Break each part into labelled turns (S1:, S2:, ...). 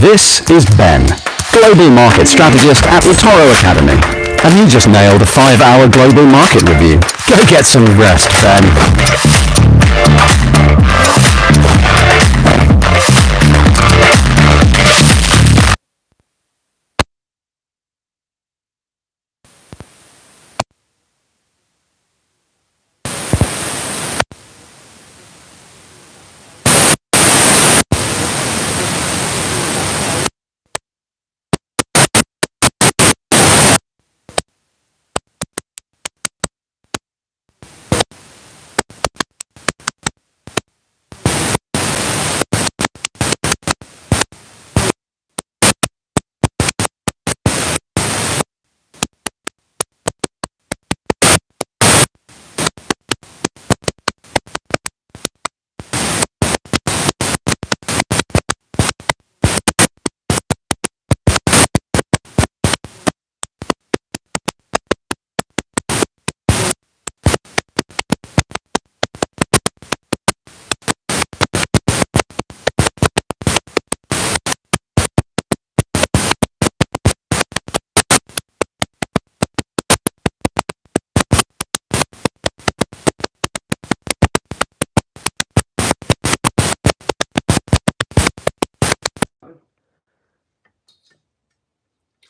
S1: This is Ben, Global Market Strategist at the Toro Academy. And you just nailed a 5-hour global market review. Go get some rest, Ben.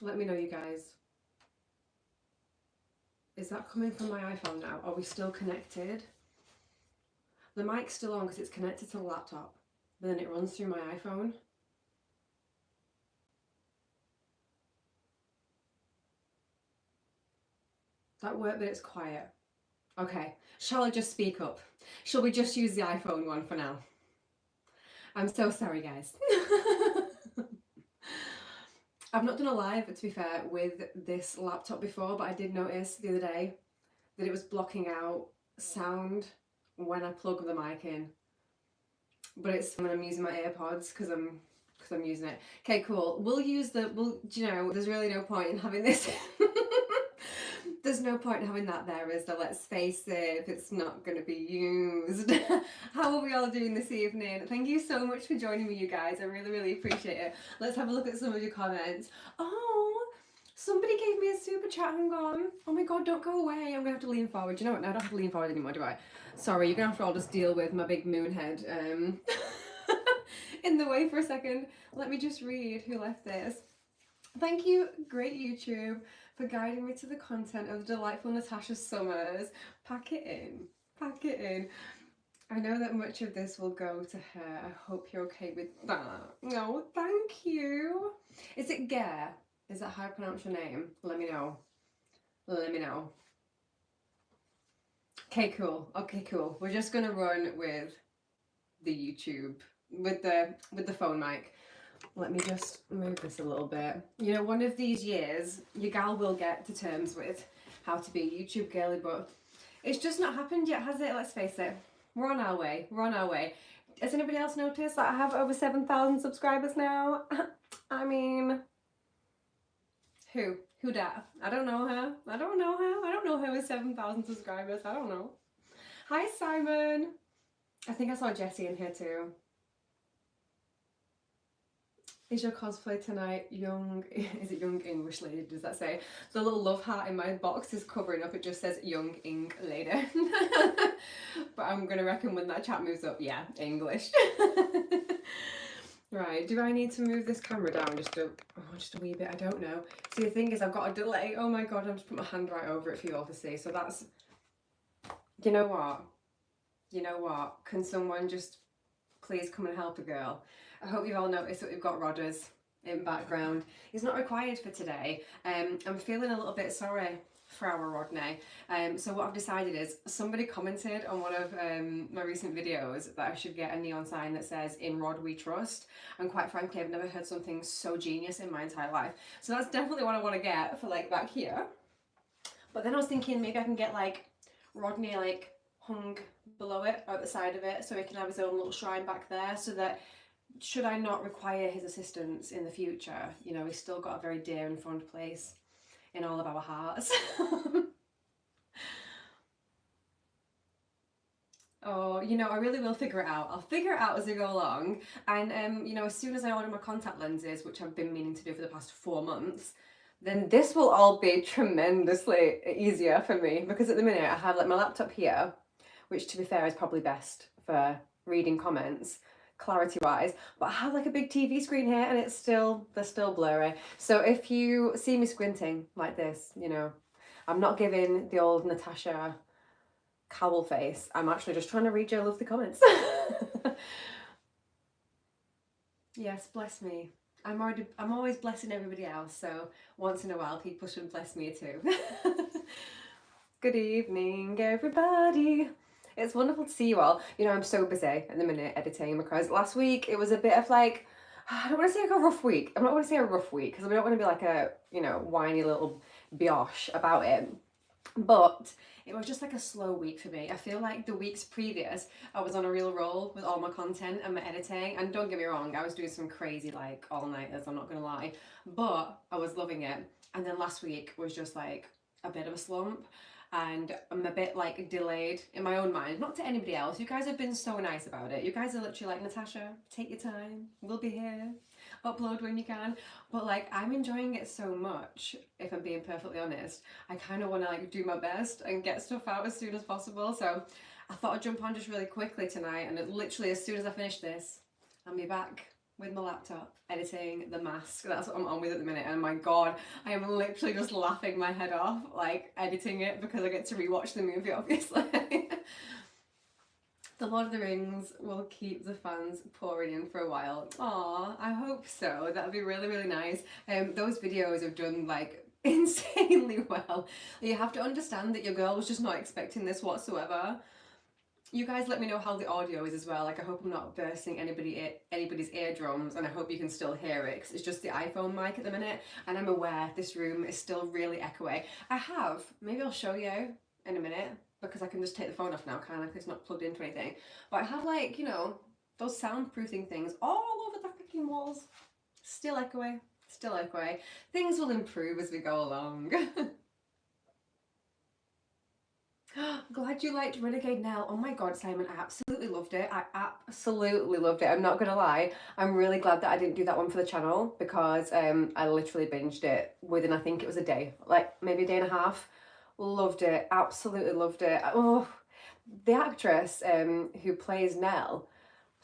S2: Let me know, you guys. Is that coming from my iPhone now? Are we still connected? The mic's still on because it's connected to the laptop, but then it runs through my iPhone. That worked, but it's quiet. Okay, shall I just speak up? Shall we just use the iPhone one for now? I'm so sorry, guys. I've not done a live, to be fair, with this laptop before, but I did notice the other day that it was blocking out sound when I plug the mic in. But it's when I'm using my AirPods because I'm using it. Okay, cool. You know, there's really no point in having this. There's no point in having that there, is there? Let's face it, if it's not going to be used. How are we all doing this evening? Thank you so much for joining me, you guys. I really, really appreciate it. Let's have a look at some of your comments. Oh, somebody gave me a super chat. Hang on. Oh my god, don't go away. I'm going to have to lean forward. You know what? No, I don't have to lean forward anymore, do I? Sorry, you're going to have to all just deal with my big moon head in the way for a second. Let me just read who left this. Thank you, great YouTube, for guiding me to the content of the delightful Natasha Summers. Pack it in, pack it in. I know that much of this will go to her. I hope you're okay with that. No, thank you. Is it Gare? Is that how I pronounce your name? Let me know. Let me know. Okay, cool. Okay, cool. We're just gonna run with the YouTube, with the phone mic. Let me just move this a little bit. You know, one of these years, your gal will get to terms with how to be a YouTube girly, but it's just not happened yet, has it? Let's face it. We're on our way. We're on our way. Has anybody else noticed that I have over 7,000 subscribers now? I mean, who? Who dat? I don't know her. I don't know her. I don't know her with 7,000 subscribers. I don't know. Hi, Simon. I think I saw Jessie in here too. Is your cosplay tonight young? Is it young English lady? Does that say? The little love heart in my box is covering up. It just says young Eng lady. But I'm gonna reckon when that chat moves up, yeah, English. Right, do I need to move this camera down just a wee bit? I don't know. See, the thing is, I've got a delay. Oh my god, I've just put my hand right over it for you all to see. So that's, you know what? You know what? Can someone just please come and help a girl? I hope you've all noticed that we've got Rodders in background. He's not required for today. I'm feeling a little bit sorry for our Rodney. So what I've decided is, somebody commented on one of my recent videos that I should get a neon sign that says, "In Rod we trust." And quite frankly, I've never heard something so genius in my entire life. So that's definitely what I want to get for like back here. But then I was thinking maybe I can get like Rodney like hung below it or at the side of it, so he can have his own little shrine back there, so that should I not require his assistance in the future, you know, he's still got a very dear and fond place in all of our hearts. Oh, you know, I really will figure it out. I'll figure it out as we go along. And, you know, as soon as I order my contact lenses, which I've been meaning to do for the past 4 months, then this will all be tremendously easier for me. Because at the minute I have like my laptop here, which to be fair is probably best for reading comments clarity wise, but I have like a big TV screen here and they're still blurry. So if you see me squinting like this, you know, I'm not giving the old Natasha cowl face. I'm actually just trying to read your lovely comments. Yes, bless me. I'm always blessing everybody else, so once in a while people should bless me too. Good evening, everybody. It's wonderful to see you all. You know, I'm so busy at the minute editing because last week it was a bit of like, I don't want to say like a rough week. I'm not going to say a rough week because I don't want to be like a, you know, whiny little bioche about it. But it was just like a slow week for me. I feel like the weeks previous, I was on a real roll with all my content and my editing. And don't get me wrong, I was doing some crazy like all-nighters, I'm not gonna lie. But I was loving it. And then last week was just like a bit of a slump. And I'm a bit like delayed in my own mind, not to anybody else. You guys have been so nice about it. You guys are literally like, Natasha, take your time, we'll be here, upload when you can. But like, I'm enjoying it so much, if I'm being perfectly honest. I kind of want to like do my best and get stuff out as soon as possible. So I thought I'd jump on just really quickly tonight, and literally as soon as I finish this, I'll be back with my laptop editing The Mask. That's what I'm on with at the minute, and my god, I am literally just laughing my head off like editing it because I get to rewatch the movie, obviously. The Lord of the Rings will keep the fans pouring in for a while. Aw, I hope so. That would be really, really nice. Those videos have done like insanely well. You have to understand that your girl was just not expecting this whatsoever. You guys let me know how the audio is as well. Like, I hope I'm not bursting anybody's eardrums, and I hope you can still hear it, because it's just the iPhone mic at the minute, and I'm aware this room is still really echoey. Maybe I'll show you in a minute, because I can just take the phone off now, can't I? 'Cause it's not plugged into anything. But I have like, you know, those soundproofing things all over the freaking walls. Still echoey, still echoey. Things will improve as we go along. Glad you liked Renegade Nell. Oh my god, Simon, I absolutely loved it. I absolutely loved it. I'm not gonna lie. I'm really glad that I didn't do that one for the channel, because I literally binged it within, I think it was a day, like maybe a day and a half. Loved it. Absolutely loved it. Oh, the actress who plays Nell,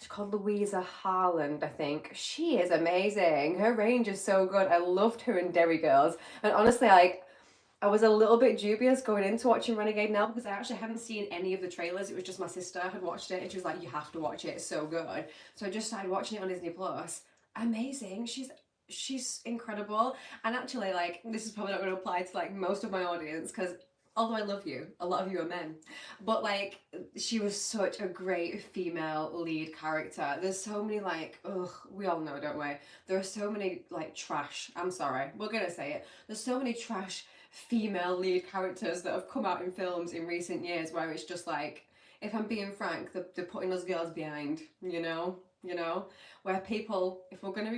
S2: she's called Louisa Harland, I think. She is amazing. Her range is so good. I loved her in Derry Girls. And honestly, like, I was a little bit dubious going into watching Renegade Nell, because I actually hadn't seen any of the trailers. It was just my sister had watched it and she was like, you have to watch it, it's so good. So I just started watching it on Disney Plus. Amazing. She's incredible. And actually, like, this is probably not going to apply to like most of my audience, because although I love you, a lot of you are men, but like, she was such a great female lead character. There's so many like, ugh, we all know, don't we? There are so many like trash, I'm sorry, we're gonna say it. There's so many trash female lead characters that have come out in films in recent years where it's just like, if I'm being frank, they're putting us girls behind, you know, where people, if we're gonna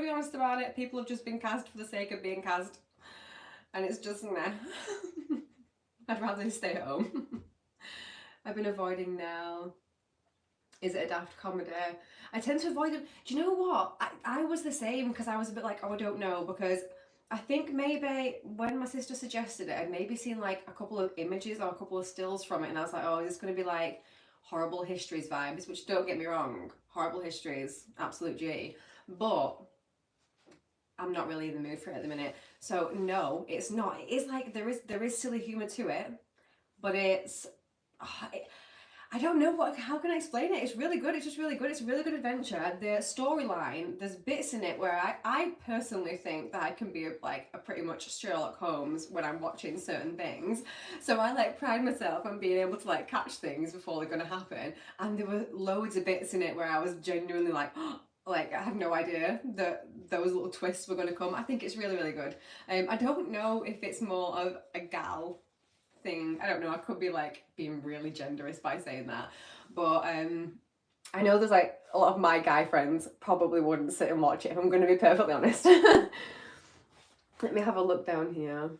S2: be honest about it, people have just been cast for the sake of being cast, and it's just meh. I'd rather stay at home. I've been avoiding Nell. Is it a daft comedy? I tend to avoid them. Do you know what? I was the same, because I was a bit like, oh, I don't know, because I think maybe when my sister suggested it, I'd maybe seen like a couple of images or a couple of stills from it, and I was like, oh, is this going to be like Horrible Histories vibes? Which, don't get me wrong, Horrible Histories, absolute G, but I'm not really in the mood for it at the minute. So no, it's not. It is like, there is silly humour to it, but it's, I don't know how can I explain it? It's really good. It's just really good. It's a really good adventure. The storyline, there's bits in it where I personally think that I can be like a pretty much Sherlock Holmes when I'm watching certain things. So I like pride myself on being able to like catch things before they're going to happen. And there were loads of bits in it where I was genuinely like, like, I had no idea that those little twists were going to come. I think it's really, really good. I don't know if it's more of a gal thing. I don't know. I could be like being really genderist by saying that. But I know there's like a lot of my guy friends probably wouldn't sit and watch it, if I'm going to be perfectly honest. Let me have a look down here.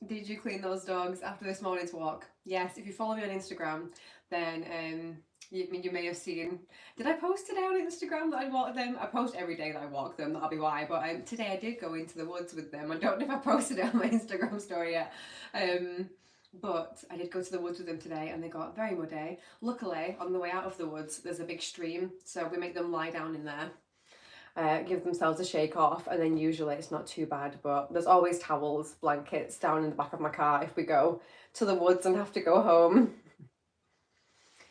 S2: Did you clean those dogs after this morning's walk? Yes, if you follow me on Instagram, then you may have seen. Did I post today on Instagram that I'd walked them? I post every day that I walk them, that'll be why. But today I did go into the woods with them. I don't know if I posted it on my Instagram story yet. But I did go to the woods with them today and they got very muddy. Luckily, on the way out of the woods, there's a big stream, so we make them lie down in there, give themselves a shake off, and then usually it's not too bad, but there's always towels, blankets down in the back of my car if we go to the woods and have to go home.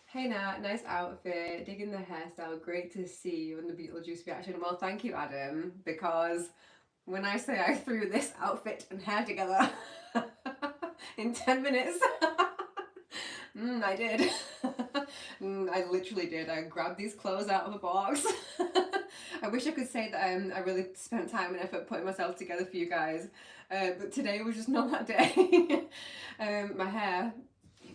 S2: Hey Nat, nice outfit, digging the hairstyle, great to see you in the Beetlejuice reaction. Well, thank you Adam, because when I say I threw this outfit and hair together in 10 minutes, I did. I literally did. I grabbed these clothes out of a box. I wish I could say that I really spent time and effort putting myself together for you guys, but today was just not that day. My hair,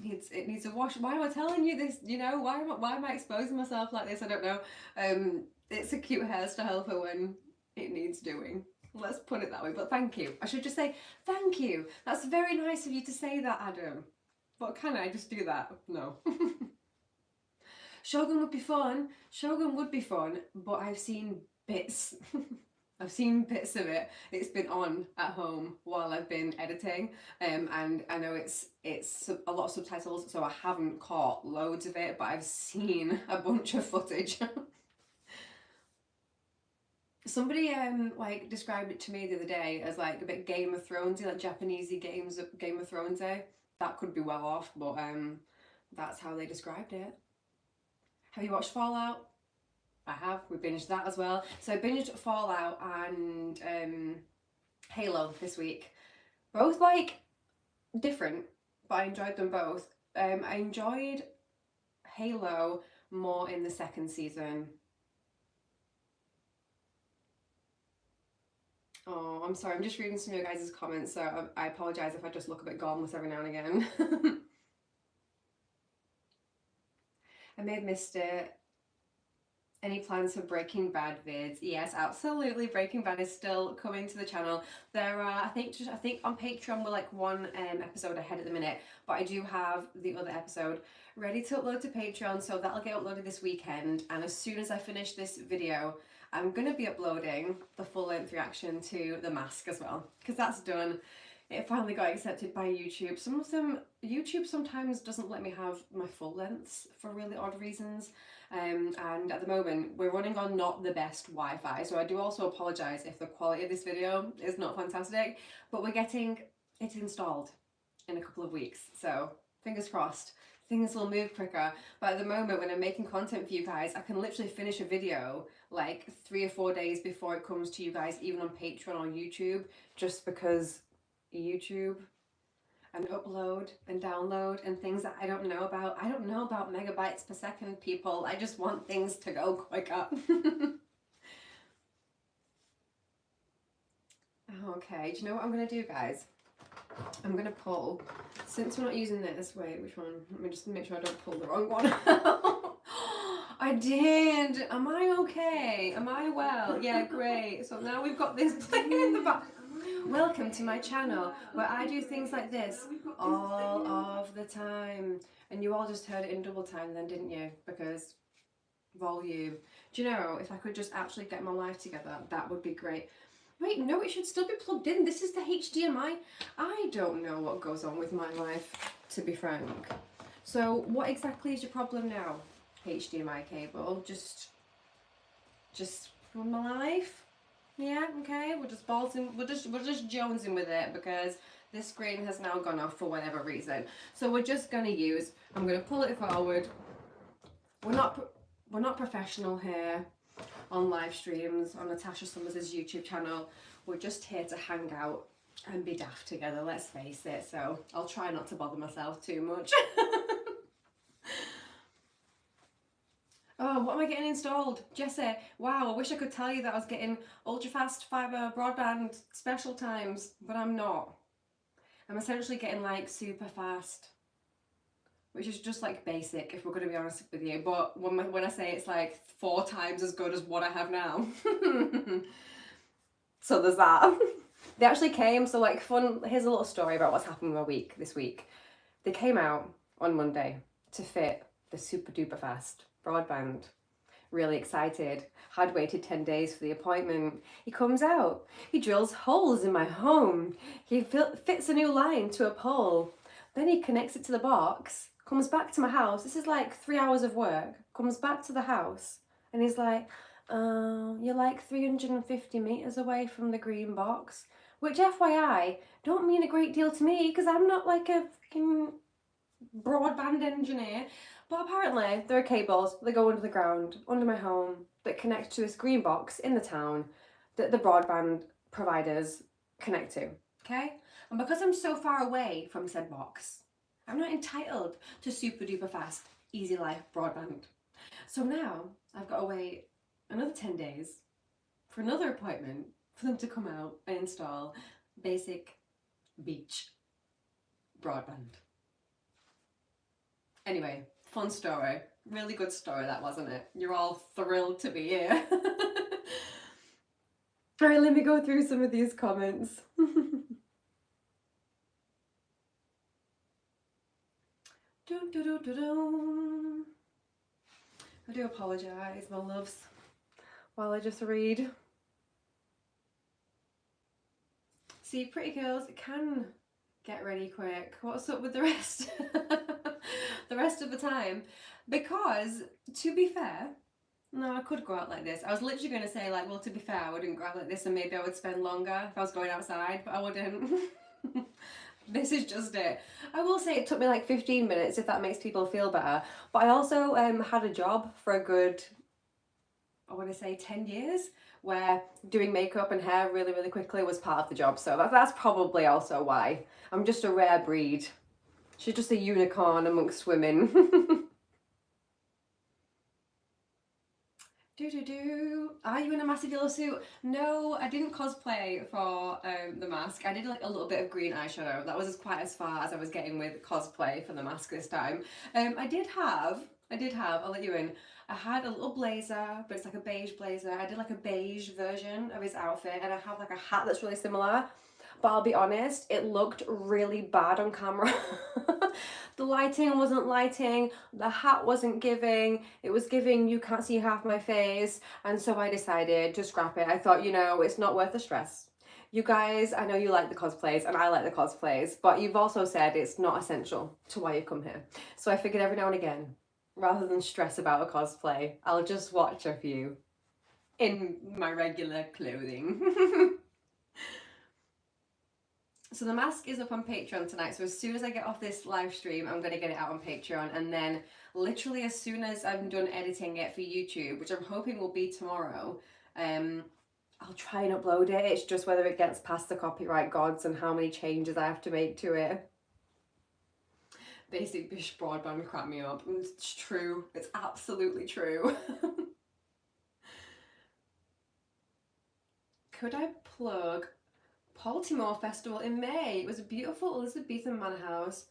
S2: it needs a wash. Why am I telling you this? You know, why am I exposing myself like this? I don't know. It's a cute hairstyle for when it needs doing. Let's put it that way. But thank you. I should just say thank you. That's very nice of you to say that, Adam. But can I just do that? No. Shogun would be fun. Shogun would be fun, but I've seen bits. I've seen bits of it. It's been on at home while I've been editing, and I know it's a lot of subtitles, so I haven't caught loads of it, but I've seen a bunch of footage. Somebody like described it to me the other day as like a bit Game of Thronesy, like Japanesey Game of Thronesy. That could be well off, but that's how they described it. Have you watched Fallout? I have. We binged that as well. So I binged Fallout and Halo this week. Both like different, but I enjoyed them both. I enjoyed Halo more in the second season. Oh, I'm sorry. I'm just reading some of your guys' comments, so I apologise if I just look a bit gormless every now and again. I may have missed it. Any plans for Breaking Bad vids? Yes, absolutely. Breaking Bad is still coming to the channel. There are, I think on Patreon we're like one episode ahead at the minute, but I do have the other episode ready to upload to Patreon, so that'll get uploaded this weekend. And as soon as I finish this video, I'm gonna be uploading the full-length reaction to The Mask as well, because that's done. It finally got accepted by YouTube. Some of them, YouTube sometimes doesn't let me have my full lengths for really odd reasons. And at the moment, we're running on not the best Wi-Fi. So I do also apologise if the quality of this video is not fantastic, but we're getting it installed in a couple of weeks. So fingers crossed, things will move quicker. But at the moment, when I'm making content for you guys, I can literally finish a video like 3 or 4 days before it comes to you guys, even on Patreon or YouTube, just because YouTube and upload and download and things that I don't know about. I don't know about megabytes per second, people. I just want things to go quicker. Okay, do you know what I'm going to do, guys? I'm going to pull, since we're not using this, wait, which one? Let me just make sure I don't pull the wrong one. I did! Am I okay? Am I well? Yeah, great. So now we've got this playing in the back. Welcome to my channel, where I do things like this all of the time. And you all just heard it in double time then, didn't you? Because volume. Do you know, if I could just actually get my life together, that would be great. Wait, no, it should still be plugged in. This is the HDMI. I don't know what goes on with my life, to be frank. So what exactly is your problem now? HDMI cable, just for my life. Yeah, okay, we're just jonesing with it because this screen has now gone off for whatever reason. So we're just gonna use, I'm gonna pull it forward. We're not professional here on live streams on Natasha Summers' YouTube channel. We're just here to hang out and be daft together, let's face it. So I'll try not to bother myself too much. Oh, what am I getting installed? Jesse, wow, I wish I could tell you that I was getting ultra-fast fibre broadband special times, but I'm not. I'm essentially getting like super fast, which is just like basic, if we're going to be honest with you. But when I say it's like 4 times as good as what I have now. So there's that. They actually came, so like fun, here's a little story about what's happened my week this week. They came out on Monday to fit the super duper fast Broadband. Really excited, had waited 10 days for the appointment. He comes out, he drills holes in my home, he fits a new line to a pole, then he connects it to the box, comes back to my house. This is like 3 hours of work. Comes back to the house and he's like, you're like 350 meters away from the green box, which FYI don't mean a great deal to me because I'm not like a freaking broadband engineer. But apparently there are cables that go under the ground, under my home, that connect to this green box in the town that the broadband providers connect to, okay? And because I'm so far away from said box, I'm not entitled to super duper fast, easy life broadband. So now I've got to wait another 10 days for another appointment for them to come out and install basic beach broadband. Anyway, fun story. Really good story that, wasn't it? You're all thrilled to be here. Alright, let me go through some of these comments. I do apologise, my loves, while I just read. See, pretty girls can get ready quick. What's up with the rest? The rest of the time? Because, to be fair, no, I could go out like this. I was literally going to say, like, well, to be fair, I wouldn't go out like this and maybe I would spend longer if I was going outside, but I wouldn't. This is just it. I will say it took me like 15 minutes, if that makes people feel better. But I also had a job for a good, I want to say 10 years, where doing makeup and hair really, really quickly was part of the job. So that's probably also why. I'm just a rare breed. She's just a unicorn amongst women. Are you in a massive yellow suit? No, I didn't cosplay for the mask. I did like a little bit of green eyeshadow. That was quite as far as I was getting with cosplay for the mask this time. I did have, I'll let you in. I had a little blazer, but it's like a beige blazer. I did like a beige version of his outfit, and I have like a hat that's really similar. But I'll be honest, it looked really bad on camera. The lighting wasn't lighting, the hat wasn't giving, it was giving you can't see half my face, and so I decided to scrap it. I thought, you know, it's not worth the stress. You guys, I know you like the cosplays, and I like the cosplays, but you've also said it's not essential to why you come here. So I figured every now and again, rather than stress about a cosplay, I'll just watch a few in my regular clothing. So the mask is up on Patreon tonight, so as soon as I get off this live stream, I'm going to get it out on Patreon, and then literally as soon as I'm done editing it for YouTube, which I'm hoping will be tomorrow, I'll try and upload it. It's just whether it gets past the copyright gods and how many changes I have to make to it. Basic Bish Broadband cracked me up. It's true. It's absolutely true. Could I plug Baltimore Festival in May? It was a beautiful Elizabethan manor house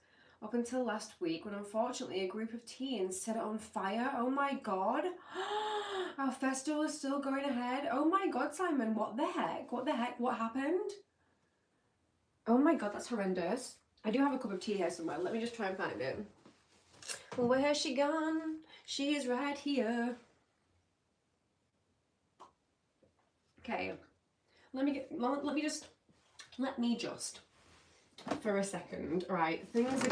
S2: up until last week when unfortunately a group of teens set it on fire. Oh my god. Our festival is still going ahead. Oh my god, Simon, what the heck? What the heck? What happened? Oh my god, that's horrendous. I do have a cup of tea here somewhere. Let me just try and find it. Where has she gone? She is right here. Okay. Let me just for a second. Right, things are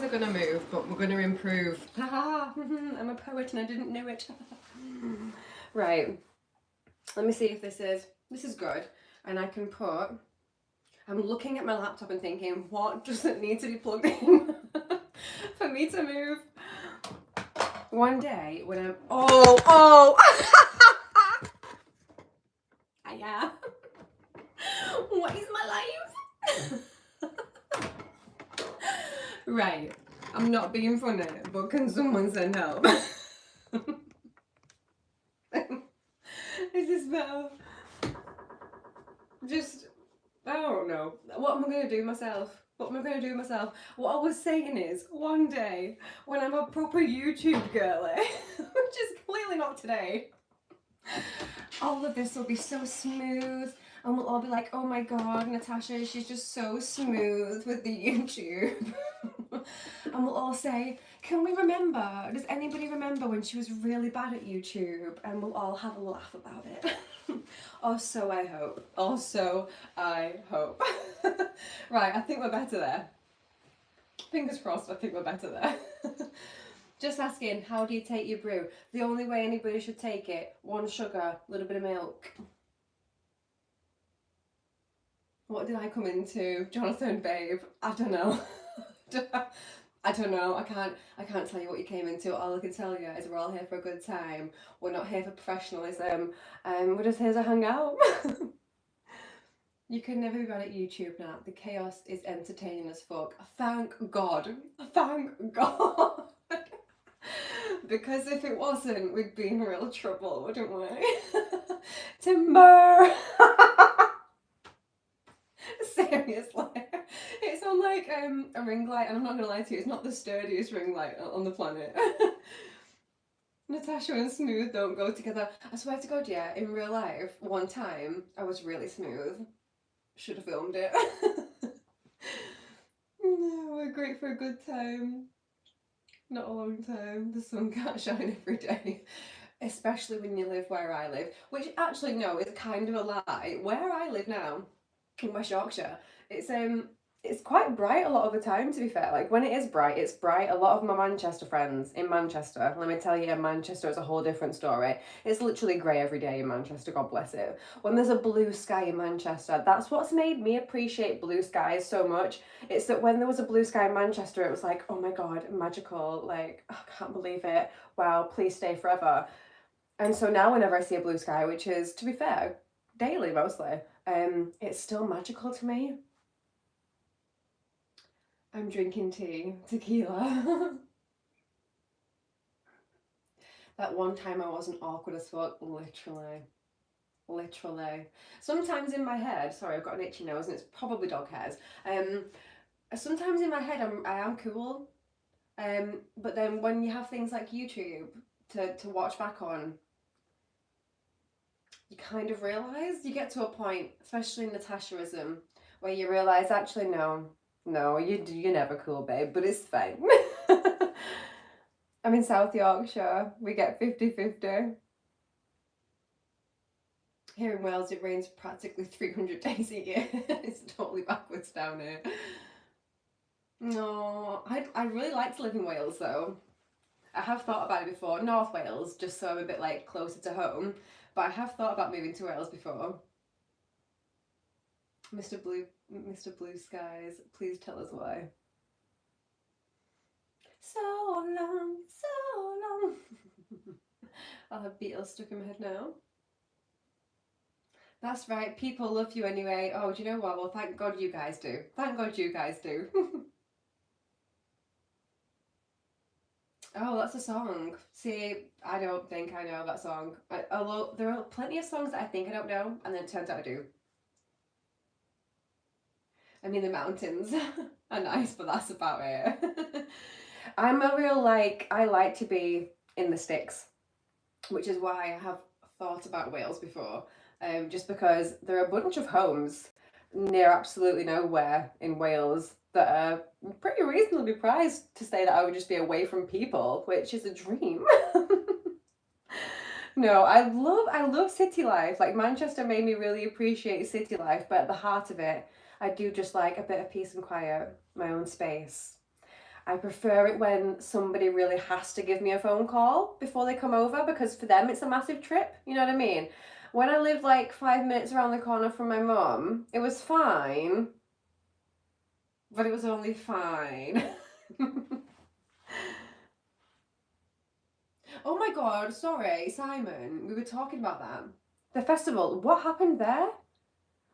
S2: gonna move, but we're gonna improve. I'm a poet and I didn't know it. Right, let me see if this is good, and I can put. I'm looking at my laptop and thinking, what does it need to be plugged in for me to move? One day when I'm yeah. What is my life? Right, I'm not being funny, but can someone send help? Is this better? Just, I don't know. What am I going to do myself? What I was saying is, one day, when I'm a proper YouTube girly, which is clearly not today, all of this will be so smooth. And we'll all be like, oh my god, Natasha, she's just so smooth with the YouTube. And we'll all say, can we remember? Does anybody remember when she was really bad at YouTube? And we'll all have a laugh about it. Or so I hope. Or so I hope. Right, I think we're better there. Fingers crossed, I think we're better there. Just asking, how do you take your brew? The only way anybody should take it, 1 sugar, a little bit of milk. What did I come into, Jonathan, babe? I don't know. I don't know. I can't tell you what you came into. All I can tell you is we're all here for a good time. We're not here for professionalism. We're just here to hang out. You can never be bad at YouTube now. The chaos is entertaining as fuck. Thank God. Thank God. Because if it wasn't, we'd be in real trouble, wouldn't we? Timber. Seriously, it's on like a ring light, and I'm not gonna lie to you, it's not the sturdiest ring light on the planet. Natasha and smooth don't go together. I swear to God, yeah, in real life, one time I was really smooth. Should have filmed it. No, we're great for a good time. Not a long time. The sun can't shine every day. Especially when you live where I live. Which actually, no, is kind of a lie. Where I live now, in West Yorkshire, it's quite bright a lot of the time, to be fair. Like when it is bright, it's bright. A lot of my Manchester friends in Manchester, let me tell you, Manchester is a whole different story. It's literally grey every day in Manchester, God bless it. When there's a blue sky in Manchester, that's what's made me appreciate blue skies so much. It's that when there was a blue sky in Manchester, it was like, oh my God, magical, like, oh, I can't believe it. Wow, please stay forever. And so now whenever I see a blue sky, which is, to be fair, daily mostly, it's still magical to me. I'm drinking tea, tequila. That one time I wasn't awkward as fuck, literally. Sometimes in my head, sorry, I've got an itchy nose and it's probably dog hairs. Sometimes in my head I am cool. But then when you have things like YouTube to watch back on, you kind of realise, you get to a point, especially in Natashaism, where you realise, actually, no, you're never cool, babe, but it's fine. I'm in South Yorkshire, we get 50-50. Here in Wales, it rains practically 300 days a year. It's totally backwards down here. No, I'd really like to live in Wales, though. I have thought about it before, North Wales, just so I'm a bit, like, closer to home. But I have thought about moving to Wales before. Mr. Blue Skies, please tell us why. So long. I'll have Beatles stuck in my head now. That's right, people love you anyway. Oh, do you know what? Well, thank God you guys do. Thank God you guys do. Oh, that's a song. See, I don't think I know that song. Although there are plenty of songs that I think I don't know, and then it turns out I do. I mean, the mountains are nice, but that's about it. I'm a real, I like to be in the sticks, which is why I have thought about Wales before. Just because there are a bunch of homes near absolutely nowhere in Wales that are pretty reasonably priced to say that I would just be away from people, which is a dream. No, I love city life. Like Manchester made me really appreciate city life, but at the heart of it, I do just like a bit of peace and quiet, my own space. I prefer it when somebody really has to give me a phone call before they come over, because for them it's a massive trip, you know what I mean? When I lived like 5 minutes around the corner from my mum, it was fine, but it was only fine. Oh my God, sorry, Simon, we were talking about that. The festival, what happened there?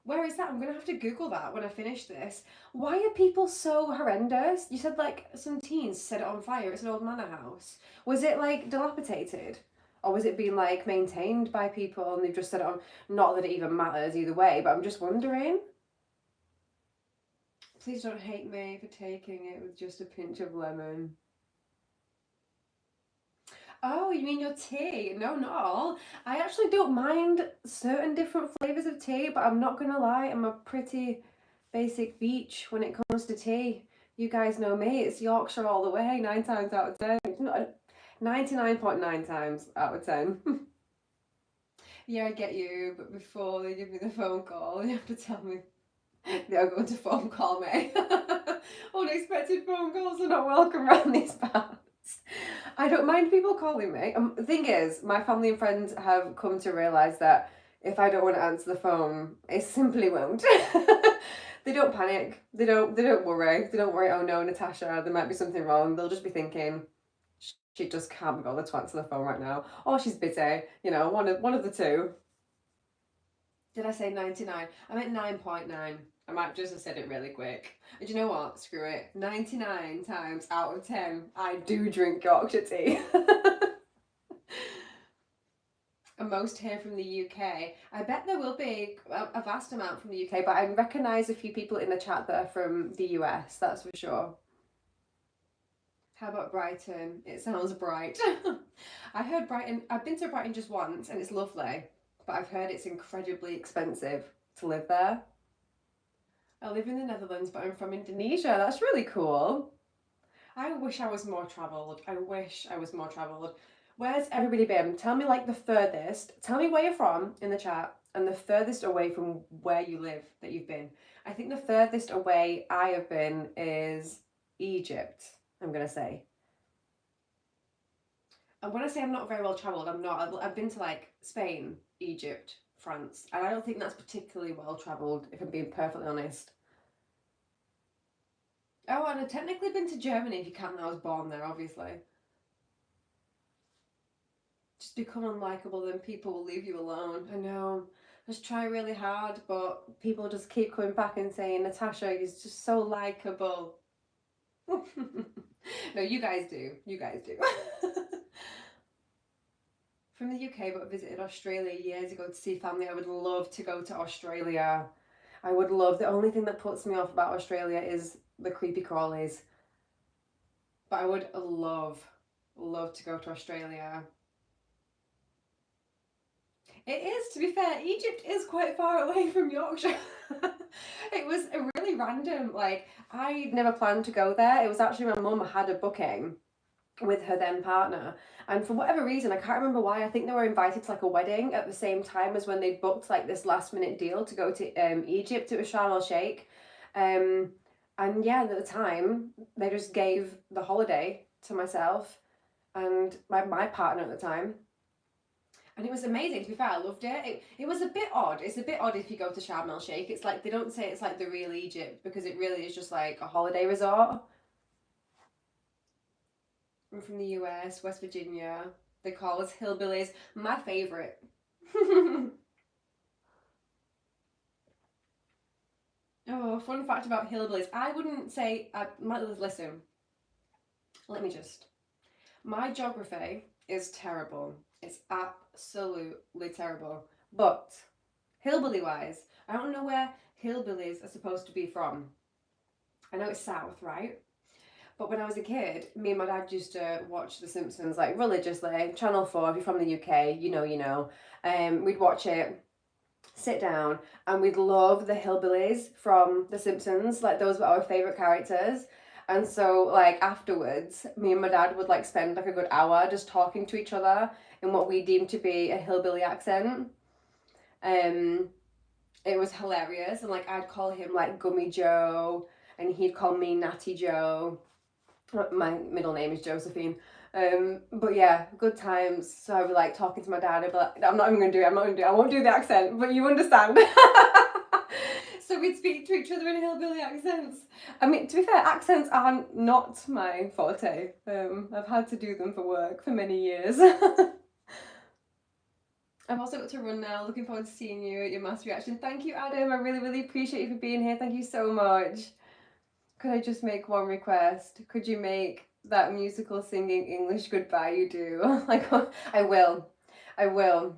S2: Where is that? I'm going to have to Google that when I finish this. Why are people so horrendous? You said like some teens set it on fire. It's an old manor house. Was it like dilapidated? Or was it being like maintained by people and they've just set it on? Not that it even matters either way, but I'm just wondering. Please don't hate me for taking it with just a pinch of lemon. Oh, you mean your tea? No, not all. I actually don't mind certain different flavours of tea, but I'm not gonna lie, I'm a pretty basic beach when it comes to tea. You guys know me, it's Yorkshire all the way, 9 times out of 10. 99.9 times out of 10. Yeah, I get you, but before they give me the phone call, you have to tell me they are going to phone call me. Unexpected phone calls are not welcome around these parts. I don't mind people calling me. The thing is, my family and friends have come to realise that if I don't want to answer the phone, I simply won't. They don't panic. They don't worry. They don't worry, oh no, Natasha, there might be something wrong. They'll just be thinking, she just can't be bothered to answer the phone right now. Or she's busy. You know, one of the two. Did I say 99? I meant 9.9. I might just have said it really quick. And do you know what? Screw it. 99 times out of 10, I do drink Yorkshire tea. And most here from the UK. I bet there will be a vast amount from the UK, but I recognise a few people in the chat that are from the US, that's for sure. How about Brighton? It sounds bright. I heard Brighton, I've been to Brighton just once and it's lovely, but I've heard it's incredibly expensive to live there. I live in the Netherlands, but I'm from Indonesia. That's really cool. I wish I was more travelled. I wish I was more travelled. Where's everybody been? Tell me like the furthest. Tell me where you're from in the chat and the furthest away from where you live that you've been. I think the furthest away I have been is Egypt, I'm going to say. And when I say I'm not very well travelled, I'm not. I've been to like Spain, Egypt, France, and I don't think that's particularly well travelled, if I'm being perfectly honest. Oh, and I've technically been to Germany, if you count that I was born there, obviously. Just become unlikable, then people will leave you alone. I know. Just try really hard, but people just keep coming back and saying, Natasha, you're just so likable. No, you guys do. You guys do. From the UK, but visited Australia years ago to see family. I would love to go to Australia. I would love. The only thing that puts me off about Australia is the creepy crawlies. But I would love to go to Australia. It is, to be fair, Egypt is quite far away from Yorkshire. It was a really random, like, I never planned to go there. It was actually my mum had a booking with her then partner, and for whatever reason, I can't remember why, I think they were invited to like a wedding at the same time as when they booked like this last minute deal to go to Egypt. It was Sharm el Sheikh, and yeah, at the time they just gave the holiday to myself and my partner at the time. And it was amazing, to be fair, I loved it. It was a bit odd. It's a bit odd if you go to Sharm el Sheikh. It's like, they don't say it's like the real Egypt, because it really is just like a holiday resort. I'm from the US, West Virginia. They call us hillbillies. My favourite. Oh, fun fact about hillbillies. I wouldn't say, listen, let me just. My geography is terrible. It's absolutely terrible. But hillbilly wise, I don't know where hillbillies are supposed to be from. I know it's south, right? But when I was a kid, me and my dad used to watch The Simpsons like religiously. Channel 4, if you're from the UK, you know. We'd watch it, sit down, and we'd love the hillbillies from The Simpsons. Like, those were our favourite characters. And so, like, afterwards, me and my dad would, like, spend, like, a good hour just talking to each other in what we deemed to be a hillbilly accent. It was hilarious. And, like, I'd call him, like, Gummy Joe, and he'd call me Natty Joe. My middle name is Josephine. But yeah, good times. So I'd be, like, talking to my dad. I'd be like, I'm not even going to do it. I won't do the accent, but you understand. So we'd speak to each other in hillbilly accents. I mean, to be fair, accents are not my forte. I've had to do them for work for many years. I've also got to run now. Looking forward to seeing you at your mass reaction. Thank you, Adam. I really, really appreciate you for being here. Thank you so much. Could I just make one request? Could you make that musical singing English goodbye you do? Like, I will. Or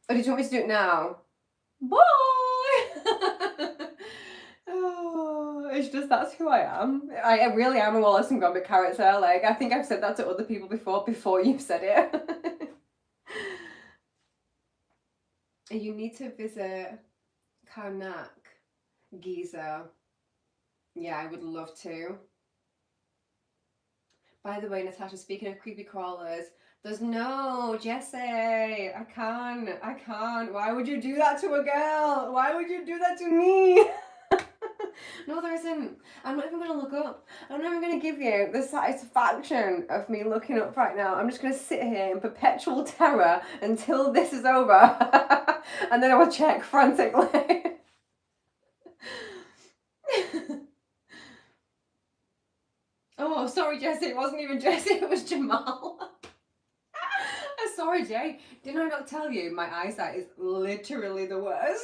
S2: did you want me to do it now? Bye! Oh, It's just, that's who I am. I really am a Wallace and Gromit character. Like, I think I've said that to other people before you've said it. You need to visit Karnak, Giza. Yeah, I would love to. By the way, Natasha, speaking of creepy crawlers, there's no, Jessie, I can't. Why would you do that to a girl? Why would you do that to me? No, there isn't. I'm not even going to look up. I'm not even going to give you the satisfaction of me looking up right now. I'm just going to sit here in perpetual terror until this is over. And then I will check frantically. Oh, sorry, Jessie. It wasn't even Jessie. It was Jamal. Sorry, Jay. Didn't I not tell you my eyesight is literally the worst?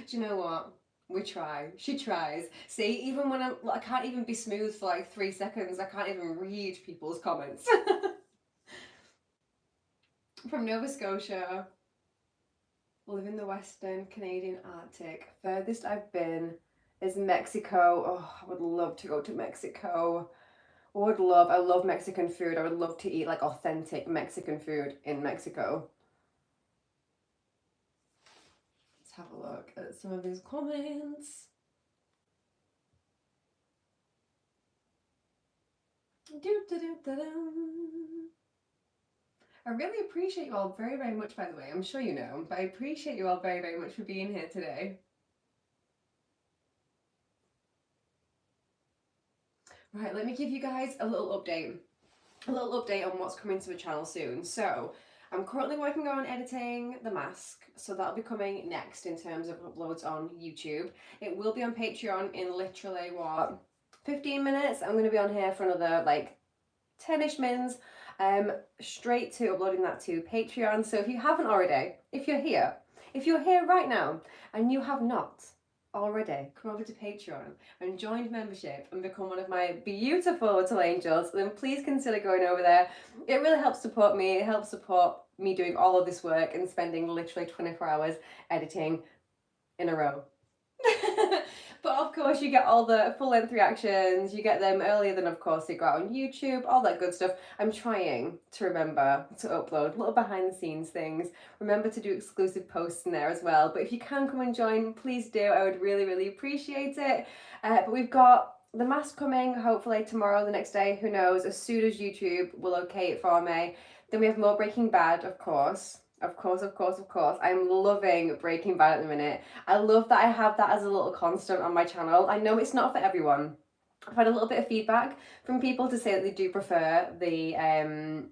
S2: Do you know what? We try. She tries. See, even when I can't even be smooth for like 3 seconds. I can't even read people's comments. From Nova Scotia. Live in the Western Canadian Arctic. Furthest I've been is Mexico. Oh, I would love to go to Mexico. I love Mexican food. I would love to eat like authentic Mexican food in Mexico. Let's have a look at some of these comments. I really appreciate you all very, very much, by the way. I'm sure you know, but I appreciate you all very, very much for being here today. Right, let me give you guys a little update on what's coming to the channel soon. So I'm currently working on editing The Mask, so that'll be coming next in terms of uploads on YouTube. It will be on Patreon in literally, what, 15 minutes? I'm going to be on here for another, like, 10-ish mins, straight to uploading that to Patreon. So if you haven't already, if you're here right now and you have not already come over to Patreon and joined membership and become one of my beautiful little angels, then please consider going over there. It really helps support me. It helps support me doing all of this work and spending literally 24 hours editing in a row. But of course you get all the full-length reactions, you get them earlier than of course they go out on YouTube, all that good stuff. I'm trying to remember to upload little behind the scenes things, remember to do exclusive posts in there as well, but if you can come and join, please do. I would really, really appreciate it. But we've got The Mask coming hopefully tomorrow, the next day, who knows, as soon as YouTube will okay it for me. Then we have more Breaking Bad, of course. Of course. I'm loving Breaking Bad at the minute. I love that I have that as a little constant on my channel. I know it's not for everyone. I've had a little bit of feedback from people to say that they do prefer the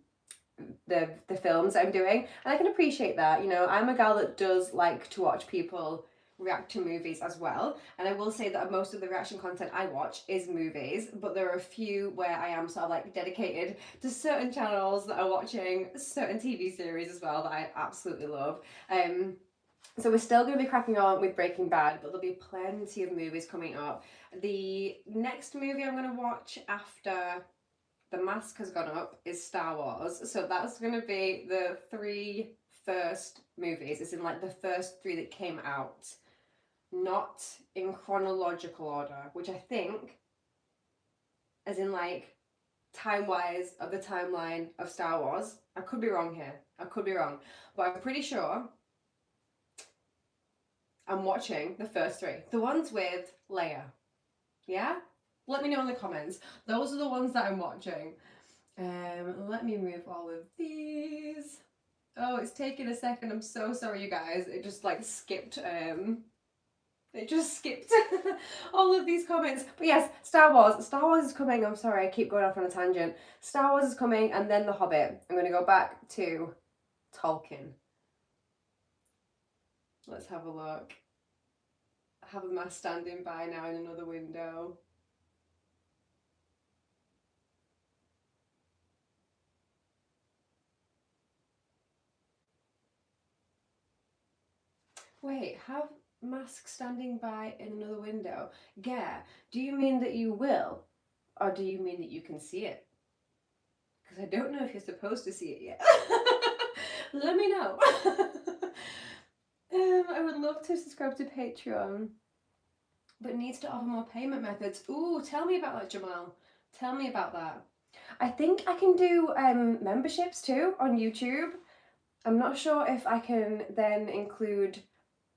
S2: films I'm doing, and I can appreciate that. You know, I'm a gal that does like to watch people react to movies as well, and I will say that most of the reaction content I watch is movies, but there are a few where I am sort of like dedicated to certain channels that are watching certain TV series as well that I absolutely love. So we're still going to be cracking on with Breaking Bad, but there'll be plenty of movies coming up. The next movie I'm going to watch after The Mask has gone up is Star Wars, so that's going to be the 3 first movies. It's in like the first 3 that came out, not in chronological order, which I think, as in like time-wise of the timeline of Star Wars. I could be wrong here. I could be wrong, but I'm pretty sure I'm watching the first 3, the ones with Leia. Yeah? Let me know in the comments. Those are the ones that I'm watching. Let me move all of these. Oh, it's taking a second. I'm so sorry, you guys. It just like skipped. It just skipped all of these comments. But yes, Star Wars. Star Wars is coming. I'm sorry, I keep going off on a tangent. Star Wars is coming, and then The Hobbit. I'm going to go back to Tolkien. Let's have a look. Habermas standing by now in another window. Wait, have Mask standing by in another window? Yeah, do you mean that you will? Or do you mean that you can see it? Because I don't know if you're supposed to see it yet. Let me know. I would love to subscribe to Patreon. but needs to offer more payment methods. Ooh, tell me about that, Jamal. Tell me about that. I think I can do memberships too on YouTube. I'm not sure if I can then include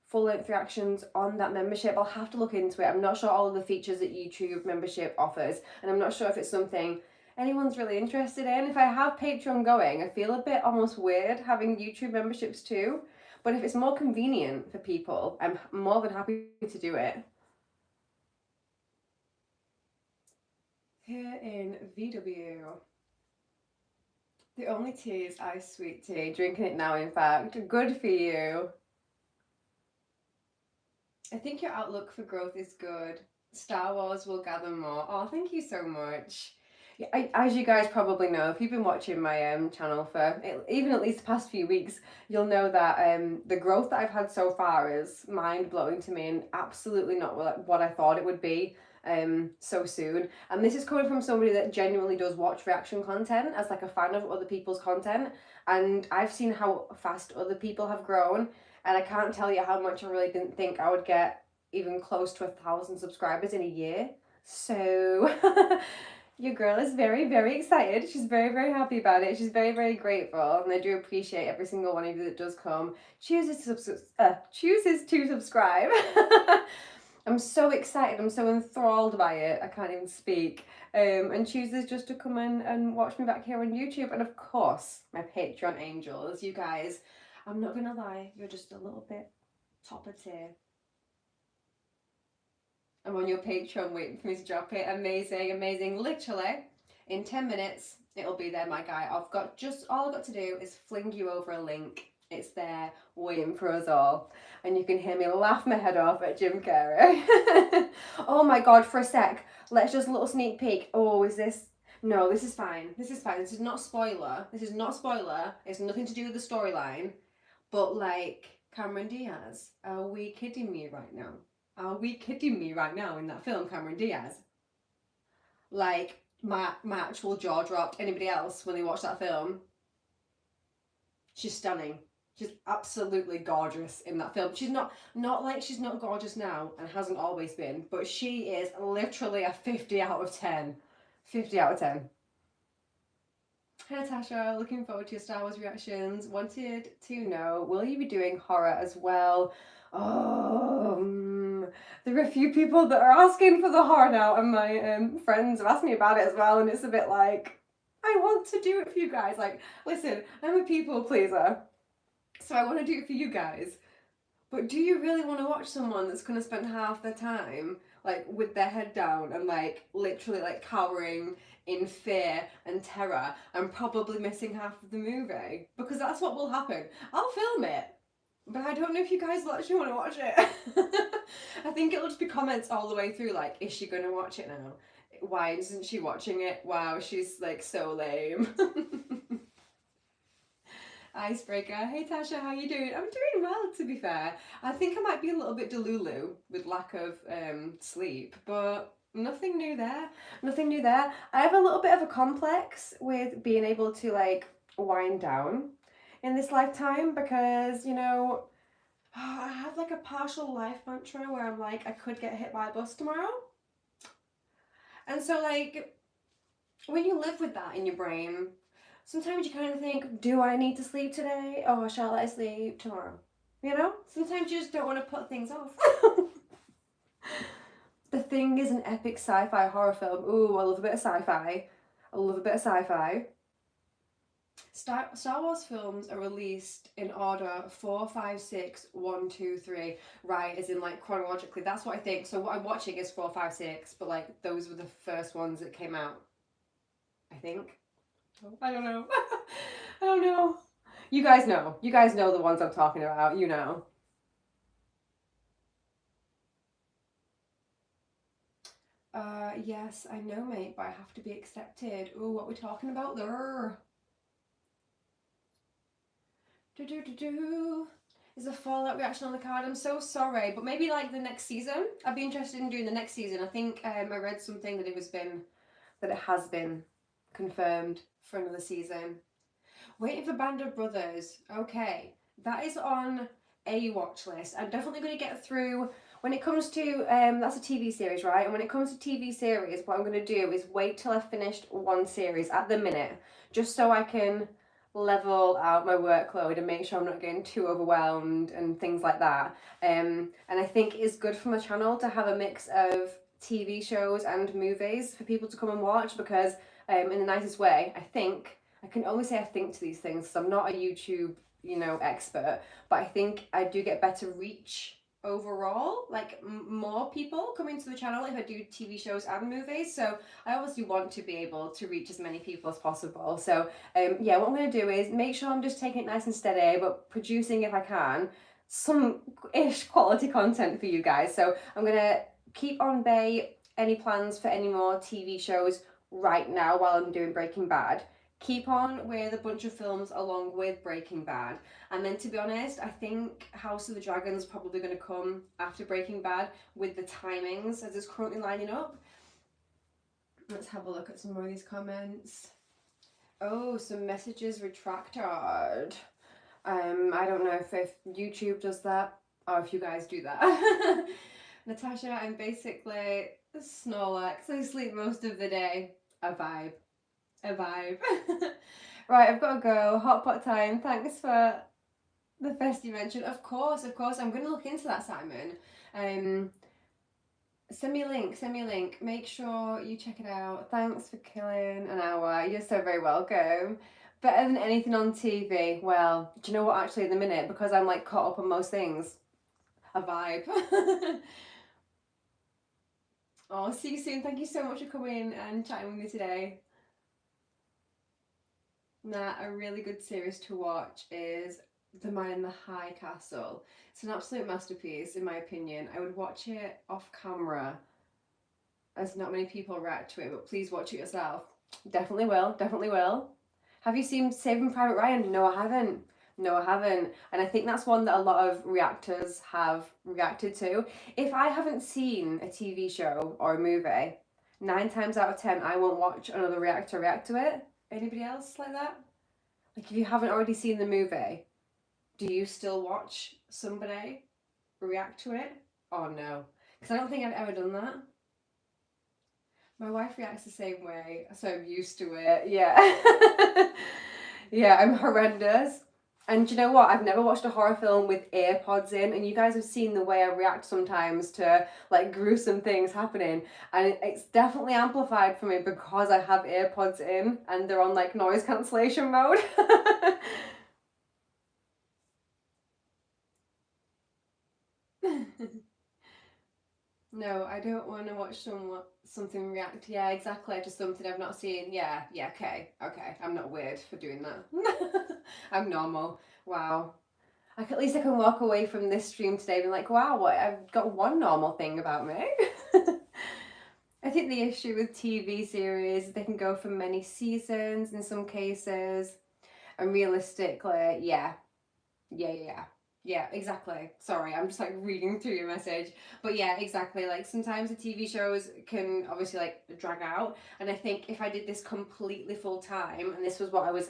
S2: full-length reactions on that membership. I'll have to look into it. I'm not sure all of the features that YouTube membership offers, and I'm not sure if it's something anyone's really interested in. If I have Patreon going, I feel a bit almost weird having YouTube memberships too, but if it's more convenient for people, I'm more than happy to do it. Here in VW. The only tea is iced sweet tea. Drinking it now, in fact. Good for you. I think your outlook for growth is good. Star Wars will gather more. Oh, thank you so much. Yeah, as you guys probably know, if you've been watching my channel for even at least the past few weeks, you'll know that the growth that I've had so far is mind-blowing to me and absolutely not what I thought it would be so soon. And this is coming from somebody that genuinely does watch reaction content as like a fan of other people's content, and I've seen how fast other people have grown, and I can't tell you how much I really didn't think I would get even close to 1,000 subscribers in a year. So your girl is very, very excited. She's very, very happy about it. She's very, very grateful, and I do appreciate every single one of you that does come, chooses to subscribe. I'm so excited. I'm so enthralled by it. I can't even speak. And chooses just to come in and watch me back here on YouTube. And of course, my Patreon angels, you guys, I'm not gonna lie, you're just a little bit top of tier. I'm on your Patreon waiting for me to drop it. Amazing, amazing. Literally, in 10 minutes, it'll be there, my guy. All I've got to do is fling you over a link. It's there, waiting for us all. And you can hear me laugh my head off at Jim Carrey. Oh my God, for a sec. Let's just a little sneak peek. Oh, is this? No, this is fine. This is fine. This is not spoiler. This is not spoiler. It's nothing to do with the storyline. But like, Cameron Diaz, are we kidding me right now? Are we kidding me right now in that film, Cameron Diaz? Like, my actual jaw dropped. Anybody else, when they watched that film? She's stunning. She's absolutely gorgeous in that film. She's not like she's not gorgeous now and hasn't always been, but she is literally a 50 out of 10. 50 out of 10. Hi Natasha, looking forward to your Star Wars reactions. Wanted to know, will you be doing horror as well? There are a few people that are asking for the horror now, and my friends have asked me about it as well, and it's a bit like, I want to do it for you guys. Like, listen, I'm a people pleaser, so I want to do it for you guys. But do you really want to watch someone that's going to spend half their time like with their head down and like literally like cowering in fear and terror and probably missing half of the movie? Because that's what will happen. I'll film it, but I don't know if you guys will actually want to watch it. I think it'll just be comments all the way through like, is she going to watch it now? Why isn't she watching it? Wow, she's like so lame. Icebreaker. Hey Tasha, how you doing? I'm doing well, to be fair. I think I might be a little bit delulu with lack of sleep, but nothing new there. Nothing new there. I have a little bit of a complex with being able to like wind down in this lifetime because, you know, I have like a partial life mantra where I'm like, I could get hit by a bus tomorrow. And so like, when you live with that in your brain, sometimes you kind of think, do I need to sleep today? Or shall I sleep tomorrow? You know? Sometimes you just don't want to put things off. The Thing is an epic sci-fi horror film. Ooh, I love a bit of sci-fi. I love a bit of sci-fi. Star Wars films are released in order 4, 5, 6, 1, 2, 3. Right, as in like chronologically. That's what I think. So what I'm watching is 4, 5, 6, but like those were the first ones that came out, I think. I don't know. I don't know. You guys know. You guys know the ones I'm talking about. You know. Yes, I know, mate, but I have to be accepted. Ooh, what are we talking about there? Is a Fallout reaction on the card? I'm so sorry, but maybe like the next season. I'd be interested in doing the next season. I think I read something that it has been confirmed for another season. Waiting for Band of Brothers. Okay, that is on a watch list. I'm definitely going to get through when it comes to, that's a TV series, right? And when it comes to TV series, what I'm going to do is wait till I've finished one series at the minute, just so I can level out my workload and make sure I'm not getting too overwhelmed and things like that. And I think it's good for my channel to have a mix of TV shows and movies for people to come and watch, because in the nicest way, I can only say I think to these things because I'm not a YouTube, expert, but I think I do get better reach overall, like more people coming to the channel if I do TV shows and movies. So I obviously want to be able to reach as many people as possible. So yeah, what I'm going to do is make sure I'm just taking it nice and steady, but producing, if I can, some ish quality content for you guys. So I'm going to keep on bay any plans for any more TV shows right now while I'm doing Breaking Bad. Keep on with a bunch of films along with Breaking Bad. And then, to be honest, I think House of the Dragon is probably going to come after Breaking Bad with the timings as it's currently lining up. Let's have a look at some more of these comments. Oh, some messages retracted. I don't know if YouTube does that or if you guys do that. Natasha, I'm basically a Snorlax. I sleep most of the day. A vibe. Right, I've got to go. Hot pot time. Thanks for the fest you mentioned. Of course. I'm going to look into that, Simon. Send me a link. Make sure you check it out. Thanks for killing an hour. You're so very welcome. Better than anything on TV. Well, do you know what, actually, at the minute, because I'm like caught up on most things, a vibe. Oh, see you soon. Thank you so much for coming and chatting with me today. Nah, a really good series to watch is The Man in the High Castle. It's an absolute masterpiece, in my opinion. I would watch it off camera, as not many people react to it, but please watch it yourself. Definitely will. Have you seen Saving Private Ryan? No, I haven't. And I think that's one that a lot of reactors have reacted to. If I haven't seen a TV show or a movie, 9 times out of 10, I won't watch another reactor react to it. Anybody else like that? Like, if you haven't already seen the movie, do you still watch somebody react to it? Oh no, because I don't think I've ever done that. My wife reacts the same way, so I'm used to it. Yeah. Yeah, I'm horrendous. And do you know what? I've never watched a horror film with AirPods in, and you guys have seen the way I react sometimes to like gruesome things happening, and it's definitely amplified for me because I have AirPods in and they're on like noise cancellation mode. No, I don't want to watch something react. Yeah, exactly, to something I've not seen. Yeah, okay. I'm not weird for doing that. I'm normal. Wow. At least I can walk away from this stream today being like, wow, what, I've got one normal thing about me. I think the issue with TV series is they can go for many seasons in some cases. And realistically, yeah, exactly. Sorry, I'm just like reading through your message. But yeah, exactly. Like sometimes the TV shows can obviously like drag out. And I think if I did this completely full time, and this was what I was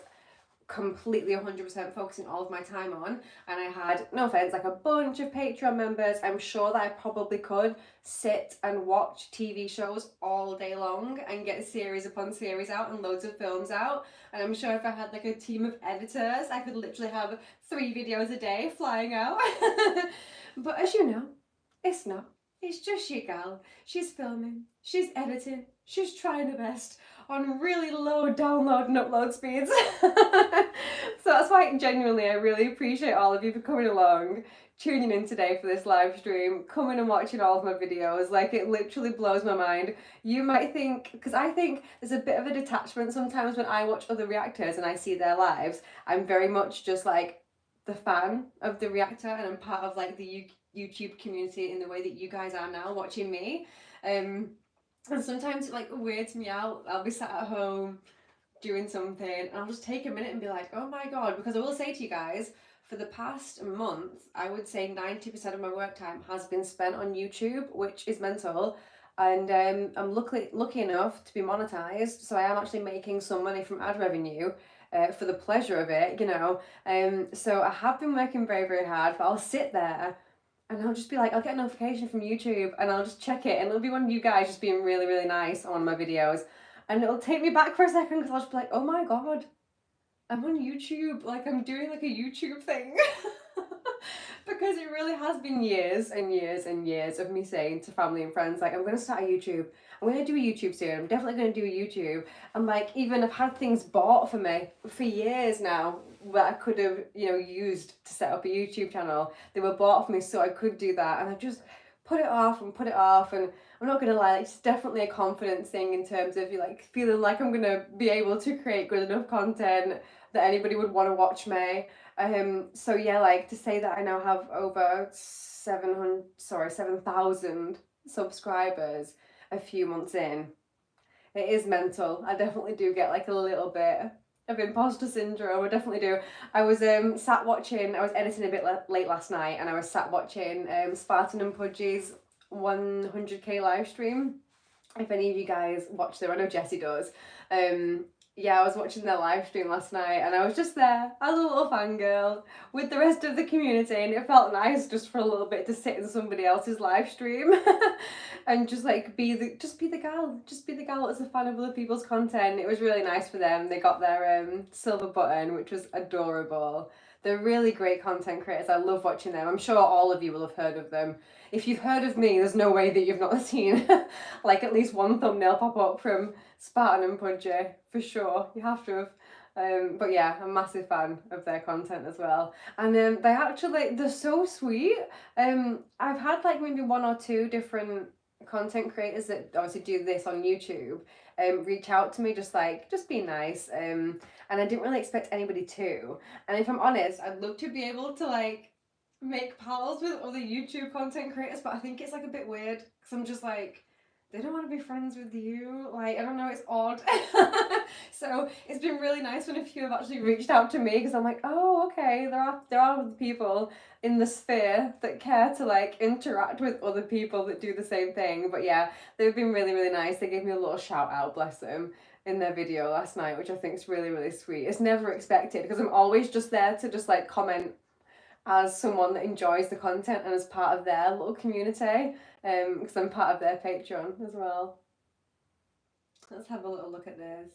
S2: completely 100% focusing all of my time on, and I had, no offense, like a bunch of Patreon members, I'm sure that I probably could sit and watch TV shows all day long and get series upon series out and loads of films out. And I'm sure if I had like a team of editors, I could literally have 3 videos a day flying out. But as you know, it's not. It's just your gal. She's filming, she's editing, she's trying her best on really low download and upload speeds. So that's why genuinely I really appreciate all of you for coming along, tuning in today for this live stream, coming and watching all of my videos. Like, it literally blows my mind. You might think, because I think there's a bit of a detachment sometimes when I watch other reactors and I see their lives. I'm very much just like the fan of the reactor, and I'm part of like the YouTube community in the way that you guys are now watching me. And sometimes it like weirds me out. I'll be sat at home doing something and I'll just take a minute and be like, oh my god, because I will say to you guys, for the past month, I would say 90% of my work time has been spent on YouTube, which is mental. And I'm lucky enough to be monetized, so I am actually making some money from ad revenue for the pleasure of it, you know. So I have been working very, very hard, but I'll sit there and I'll just be like, I'll get a notification from YouTube and I'll just check it and it'll be one of you guys just being really, really nice on one of my videos. And it'll take me back for a second because I'll just be like, oh my God, I'm on YouTube. Like I'm doing like a YouTube thing. Because it really has been years and years and years of me saying to family and friends, like, I'm going to start a YouTube. I'm going to do a YouTube soon. I'm definitely going to do a YouTube. And like, even I've had things bought for me for years now that I could have, you know, used to set up a YouTube channel. They were bought for me so I could do that. And I've just put it off and put it off. And I'm not going to lie, it's definitely a confidence thing in terms of like feeling like I'm going to be able to create good enough content that anybody would want to watch me. So yeah, like to say that I now have over 7,000 subscribers a few months in, it is mental. I definitely do get like a little bit of imposter syndrome. I definitely do. I was sat watching, I was editing a bit late last night and I was sat watching Spartan and Pudgy's 100k live stream. If any of you guys watch them, I know Jessie does. Yeah, I was watching their live stream last night and I was just there as a little fangirl with the rest of the community, and it felt nice just for a little bit to sit in somebody else's live stream and just like be the gal that's a fan of other people's content. It was really nice for them. They got their silver button, which was adorable. They're really great content creators. I love watching them. I'm sure all of you will have heard of them. If you've heard of me, there's no way that you've not seen like at least one thumbnail pop up from Spartan and Pudgy, for sure. You have to have. But yeah, I'm a massive fan of their content as well. And they're so sweet. I've had like maybe one or two different content creators that obviously do this on YouTube reach out to me just be nice. And I didn't really expect anybody to. And if I'm honest, I'd love to be able to like make pals with other YouTube content creators, but I think it's like a bit weird because I'm just like, they don't want to be friends with you. Like, I don't know, it's odd. So it's been really nice when a few have actually reached out to me because I'm like, oh, okay, there are other people in the sphere that care to like interact with other people that do the same thing. But yeah, they've been really, really nice. They gave me a little shout out, bless them, in their video last night, which I think is really, really sweet. It's never expected because I'm always just there to just like comment as someone that enjoys the content and as part of their little community, because I'm part of their Patreon as well. Let's have a little look at this.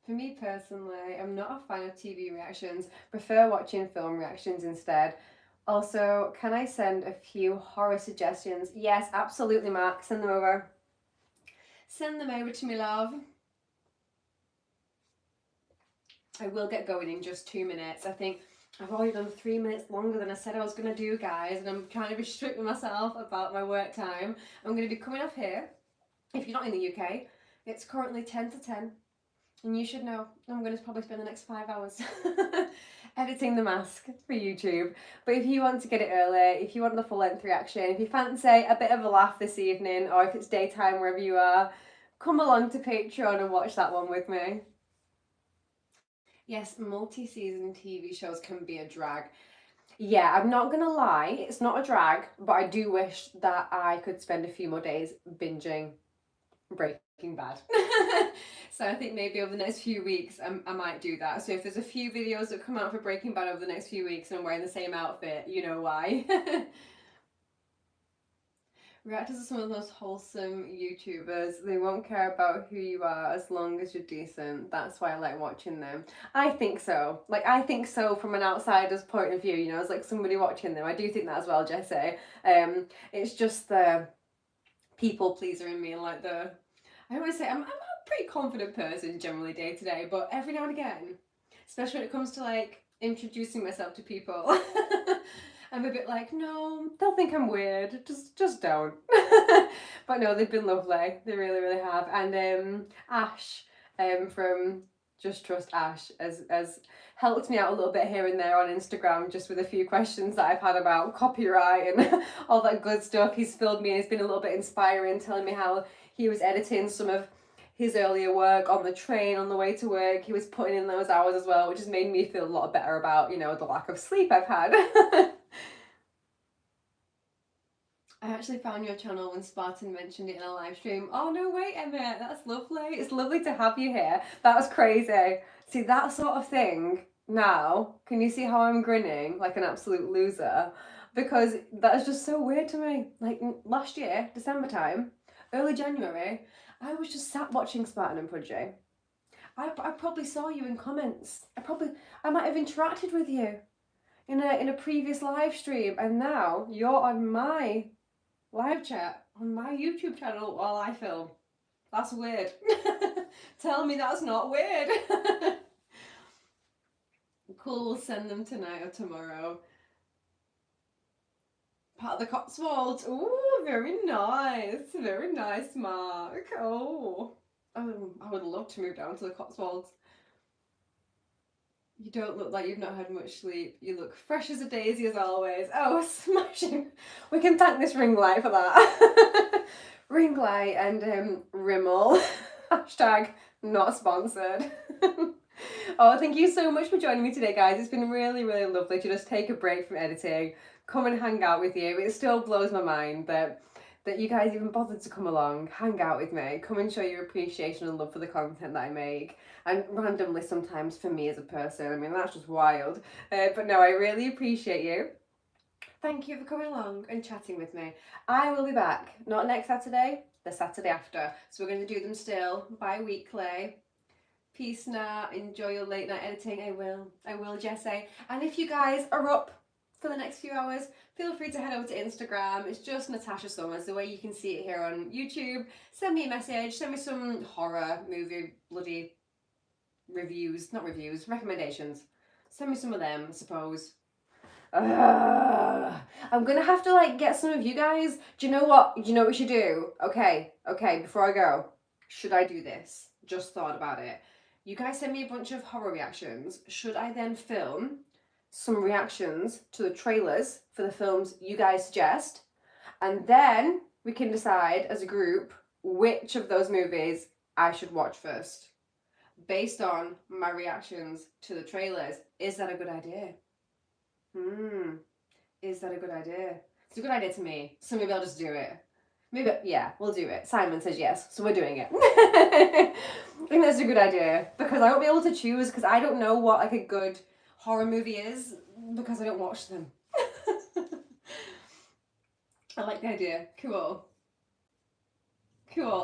S2: For me personally, I'm not a fan of TV reactions, prefer watching film reactions instead. Also, can I send a few horror suggestions? Yes, absolutely, Mark, send them over. Send them over to me, love. I will get going in just 2 minutes. I think I've already done 3 minutes longer than I said I was going to do, guys, and I'm trying to restrict myself about my work time. I'm going to be coming off here. If you're not in the UK, it's currently 10 to 10, and you should know I'm going to probably spend the next 5 hours editing the mask for YouTube. But if you want to get it early, if you want the full length reaction, if you fancy a bit of a laugh this evening, or if it's daytime wherever you are, come along to Patreon and watch that one with me. Yes, multi-season TV shows can be a drag. Yeah, I'm not gonna lie, it's not a drag, but I do wish that I could spend a few more days binging Breaking Bad. So I think maybe over the next few weeks I might do that. So if there's a few videos that come out for Breaking Bad over the next few weeks and I'm wearing the same outfit, you know why. Reactors are some of the most wholesome YouTubers. They won't care about who you are as long as you're decent. That's why I like watching them. I think so. Like, I think so from an outsider's point of view, you know, as like somebody watching them. I do think that as well, Jessie. It's just the people pleaser in me, like I always say I'm a pretty confident person generally day to day, but every now and again, especially when it comes to like introducing myself to people, I'm a bit like, no, they'll think I'm weird. Just don't. But no, they've been lovely. They really, really have. And Ash from Just Trust Ash has helped me out a little bit here and there on Instagram, just with a few questions that I've had about copyright and all that good stuff. He's filled me in. It's been a little bit inspiring, telling me how he was editing some of his earlier work on the train on the way to work. He was putting in those hours as well, which has made me feel a lot better about, you know, the lack of sleep I've had. I actually found your channel when Spartan mentioned it in a live stream. Oh, no way, Emma. That's lovely. It's lovely to have you here. That was crazy. See, that sort of thing now, can you see how I'm grinning like an absolute loser? because that is just so weird to me. Like last year, December time, early January, I was just sat watching Spartan and Pudgy. I probably saw you in comments. I might have interacted with you in a previous live stream, and now you're on my live chat on my YouTube channel while I film. That's weird. Tell me that's not weird. Cool, we'll send them tonight or tomorrow. Part of the Cotswolds. Ooh, very nice. Very nice, Mark. Oh, I would love to move down to the Cotswolds. You don't look like you've not had much sleep. You look fresh as a daisy as always. Oh, smashing. We can thank this ring light for that. Ring light and Rimmel. Hashtag not sponsored. Oh, thank you so much for joining me today, guys. It's been really, really lovely to just take a break from editing, come and hang out with you. It still blows my mind that you guys even bothered to come along, hang out with me, come and show your appreciation and love for the content that I make, and randomly sometimes for me as a person. I mean, that's just wild. But no, I really appreciate you. Thank you for coming along and chatting with me. I will be back, not next Saturday, the Saturday after. So we're going to do them still bi-weekly. Peace now, enjoy your late night editing. I will, Jessie. And if you guys are up for the next few hours, feel free to head over to Instagram. It's just Natasha Summers, the way you can see it here on YouTube. Send me a message, send me some horror movie bloody recommendations. Send me some of them, I suppose. I'm gonna have to like get some of you guys. Do you know what? Do you know what we should do? Okay, before I go, should I do this? Just thought about it. You guys send me a bunch of horror reactions. Should I then film some reactions to the trailers for the films you guys suggest? And then we can decide as a group which of those movies I should watch first, based on my reactions to the trailers. Is that a good idea? Is that a good idea? It's a good idea to me, so maybe I'll just do it. Maybe, yeah, we'll do it. Simon says yes, so we're doing it. I think that's a good idea, because I won't be able to choose, because I don't know what like a good horror movie is, because I don't watch them. I like the idea. Cool,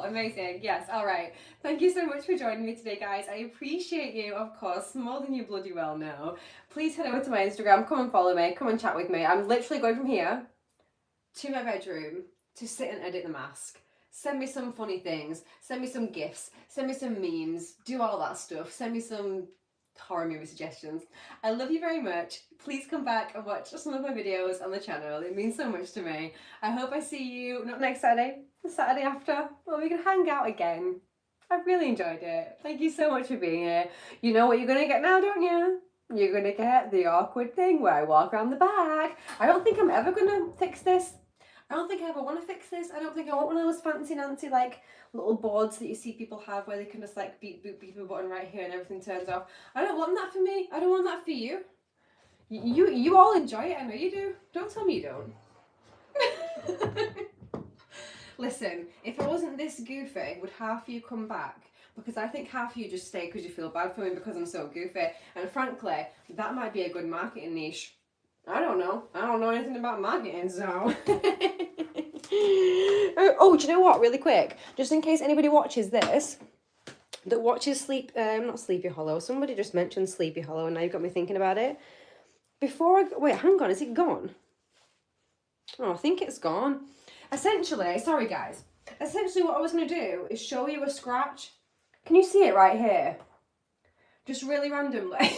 S2: amazing. Yes, all right. Thank you so much for joining me today, guys. I appreciate you, of course, more than you bloody well know. Please head over to my Instagram, come and follow me, come and chat with me. I'm literally going from here to my bedroom to sit and edit the mask. Send me some funny things, send me some gifs, send me some memes, do all that stuff. Send me some horror movie suggestions. I love you very much. Please come back and watch some of my videos on the channel. It means so much to me. I hope I see you, not next Saturday, the Saturday after, or we can hang out again. I've really enjoyed it. Thank you so much for being here. You know what you're going to get now, don't you? You're going to get the awkward thing where I walk around the back. I don't think I'm ever going to fix this. I don't think I ever want to fix this. I don't think I want one of those fancy like little boards that you see people have where they can just like beep a button right here and everything turns off. I don't want that for me. I don't want that for you. You all enjoy it. I know you do. Don't tell me you don't. Listen, if I wasn't this goofy, would half of you come back? Because I think half of you just stay because you feel bad for me because I'm so goofy. And frankly, that might be a good marketing niche. I don't know. I don't know anything about marketing, so. Oh, do you know what? Really quick, just in case anybody watches this, that watches not Sleepy Hollow. Somebody just mentioned Sleepy Hollow, and now you've got me thinking about it. Wait, hang on, is it gone? Oh, I think it's gone. Essentially, sorry guys. Essentially, what I was going to do is show you a scratch. Can you see it right here? Just really randomly.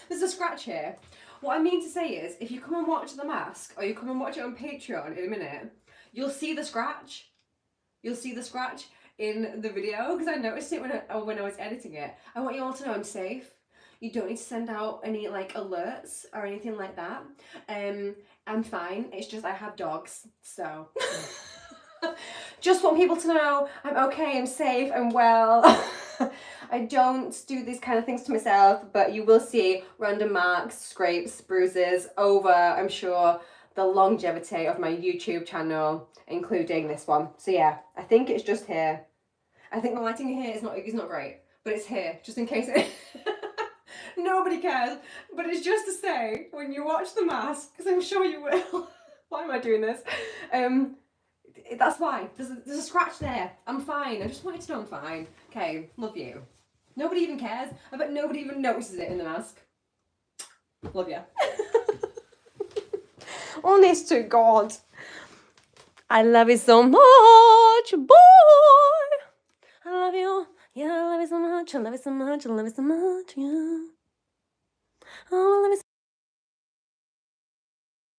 S2: There's a scratch here. What I mean to say is, if you come and watch The Mask, or you come and watch it on Patreon in a minute, you'll see the scratch. You'll see the scratch in the video, because I noticed it when I was editing it. I want you all to know I'm safe. You don't need to send out any like alerts or anything like that. I'm fine. It's just I have dogs, so. Just want people to know I'm okay, I'm safe, I'm well. I don't do these kind of things to myself, but you will see random marks, scrapes, bruises over, I'm sure, the longevity of my YouTube channel, including this one. So yeah, I think it's just here. I think the lighting here is not great, but it's here, just in case it... Nobody cares. But it's just to say, when you watch The Mask, because I'm sure you will. Why am I doing this? That's why. There's a scratch there. I'm fine. I just wanted to know I'm fine. Okay, love you. Nobody even cares. I bet nobody even notices it in The Mask. Love you. Honest to God. I love you so much, boy. I love you. Yeah, I love you so much. I love you so much. I love you so much. Yeah. Oh, I love you so